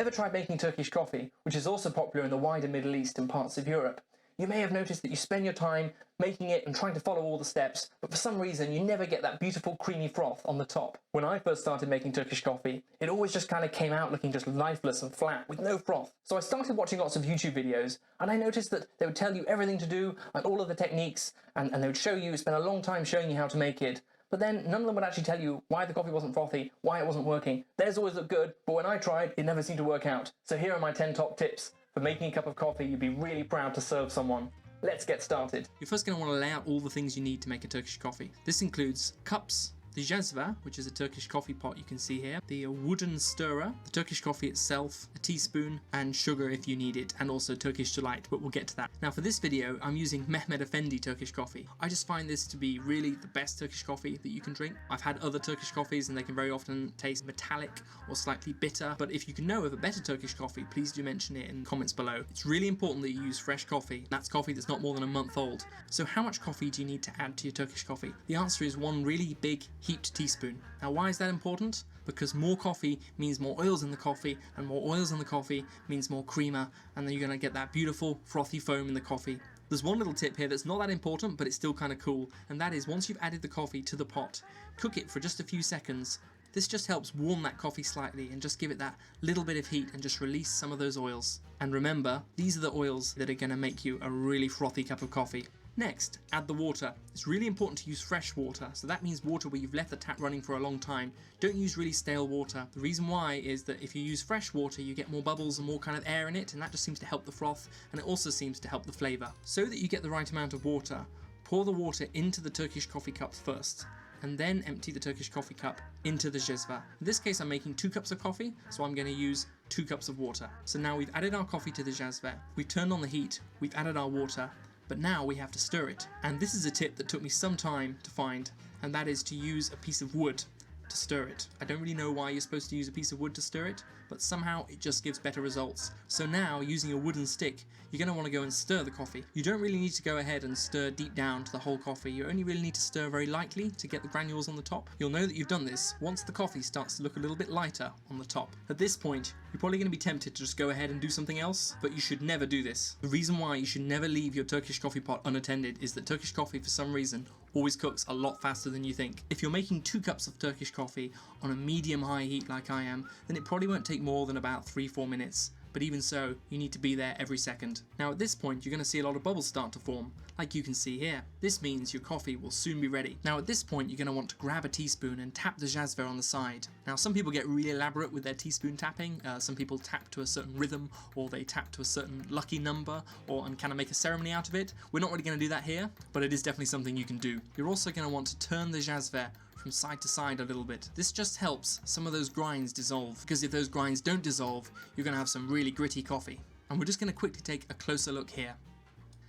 ever tried making Turkish coffee, which is also popular in the wider Middle East and parts of Europe, you may have noticed that you spend your time making it and trying to follow all the steps, but for some reason you never get that beautiful creamy froth on the top. When I first started making Turkish coffee, it always just kind of came out looking just lifeless and flat with no froth. So I started watching lots of YouTube videos, and I noticed that they would tell you everything to do and all of the techniques, and they would show you, spend a long time showing you how to make it. But then none of them would actually tell you why the coffee wasn't frothy, why it wasn't working. Theirs always looked good, but when I tried, it never seemed to work out. So here are my 10 top tips for making a cup of coffee you'd be really proud to serve someone. Let's get started. You're first going to want to lay out all the things you need to make a Turkish coffee. This includes cups, the jezva, which is a Turkish coffee pot you can see here, the wooden stirrer, the Turkish coffee itself, a teaspoon, and sugar if you need it, and also Turkish Delight, but we'll get to that. Now for this video, I'm using Mehmet Efendi Turkish coffee. I just find this to be really the best Turkish coffee that you can drink. I've had other Turkish coffees and they can very often taste metallic or slightly bitter, but if you can know of a better Turkish coffee, please do mention it in the comments below. It's really important that you use fresh coffee. That's coffee that's not more than a month old. So how much coffee do you need to add to your Turkish coffee? The answer is one really big heaped teaspoon. Now why is that important? Because more coffee means more oils in the coffee, and more oils in the coffee means more creamer, and then you're going to get that beautiful frothy foam in the coffee. There's one little tip here that's not that important, but it's still kind of cool, and that is once you've added the coffee to the pot, cook it for just a few seconds. This just helps warm that coffee slightly and just give it that little bit of heat and just release some of those oils. And remember, these are the oils that are going to make you a really frothy cup of coffee. Next, add the water. It's really important to use fresh water, so that means water where you've left the tap running for a long time. Don't use really stale water. The reason why is that if you use fresh water, you get more bubbles and more kind of air in it, and that just seems to help the froth, and it also seems to help the flavour. So that you get the right amount of water, pour the water into the Turkish coffee cups first, and then empty the Turkish coffee cup into the jezva. In this case I'm making 2 cups of coffee, so I'm going to use 2 cups of water. So now we've added our coffee to the jezva, we've turned on the heat, we've added our water, but now we have to stir it. And this is a tip that took me some time to find, and that is to use a piece of wood to stir it. I don't really know why you're supposed to use a piece of wood to stir it, but somehow it just gives better results. So now, using a wooden stick, you're going to want to go and stir the coffee. You don't really need to go ahead and stir deep down to the whole coffee. You only really need to stir very lightly to get the granules on the top. You'll know that you've done this once the coffee starts to look a little bit lighter on the top. At this point, you're probably going to be tempted to just go ahead and do something else, but you should never do this. The reason why you should never leave your Turkish coffee pot unattended is that Turkish coffee, for some reason, always cooks a lot faster than you think. If you're making 2 cups of Turkish coffee on a medium-high heat like I am, then it probably won't take more than about 3-4 minutes. But even so, you need to be there every second. Now at this point, you're going to see a lot of bubbles start to form, like you can see here. This means your coffee will soon be ready. Now at this point, you're going to want to grab a teaspoon and tap the jezva on the side. Now some people get really elaborate with their teaspoon tapping. Some people tap to a certain rhythm, or they tap to a certain lucky number, and kind of make a ceremony out of it. We're not really going to do that here, but it is definitely something you can do. You're also going to want to turn the jezva from side to side a little bit. This just helps some of those grinds dissolve, because if those grinds don't dissolve, you're going to have some really gritty coffee. And we're just going to quickly take a closer look here.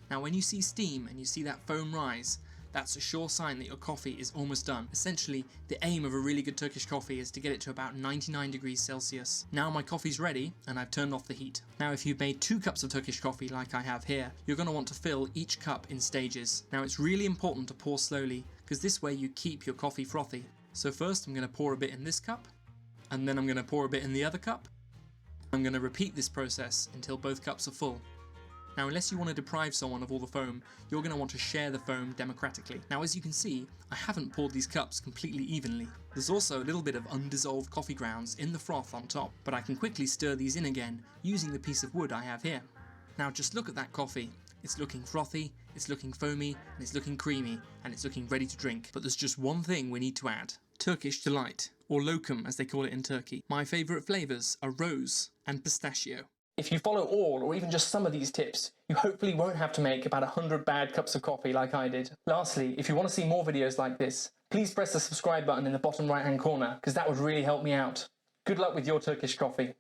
Now when you see steam and you see that foam rise, that's a sure sign that your coffee is almost done. Essentially, the aim of a really good Turkish coffee is to get it to about 99 degrees Celsius. Now my coffee's ready and I've turned off the heat. Now if you've made 2 cups of Turkish coffee like I have here, you're going to want to fill each cup in stages. Now it's really important to pour slowly, because this way you keep your coffee frothy. So first I'm going to pour a bit in this cup, and then I'm going to pour a bit in the other cup. I'm going to repeat this process until both cups are full. Now unless you want to deprive someone of all the foam, you're going to want to share the foam democratically. Now as you can see, I haven't poured these cups completely evenly. There's also a little bit of undissolved coffee grounds in the froth on top, but I can quickly stir these in again using the piece of wood I have here. Now just look at that coffee. It's looking frothy, it's looking foamy, and it's looking creamy, and it's looking ready to drink. But there's just one thing we need to add. Turkish Delight, or lokum as they call it in Turkey. My favourite flavours are rose and pistachio. If you follow all or even just some of these tips, you hopefully won't have to make about 100 bad cups of coffee like I did. Lastly, if you want to see more videos like this, please press the subscribe button in the bottom right hand corner, because that would really help me out. Good luck with your Turkish coffee.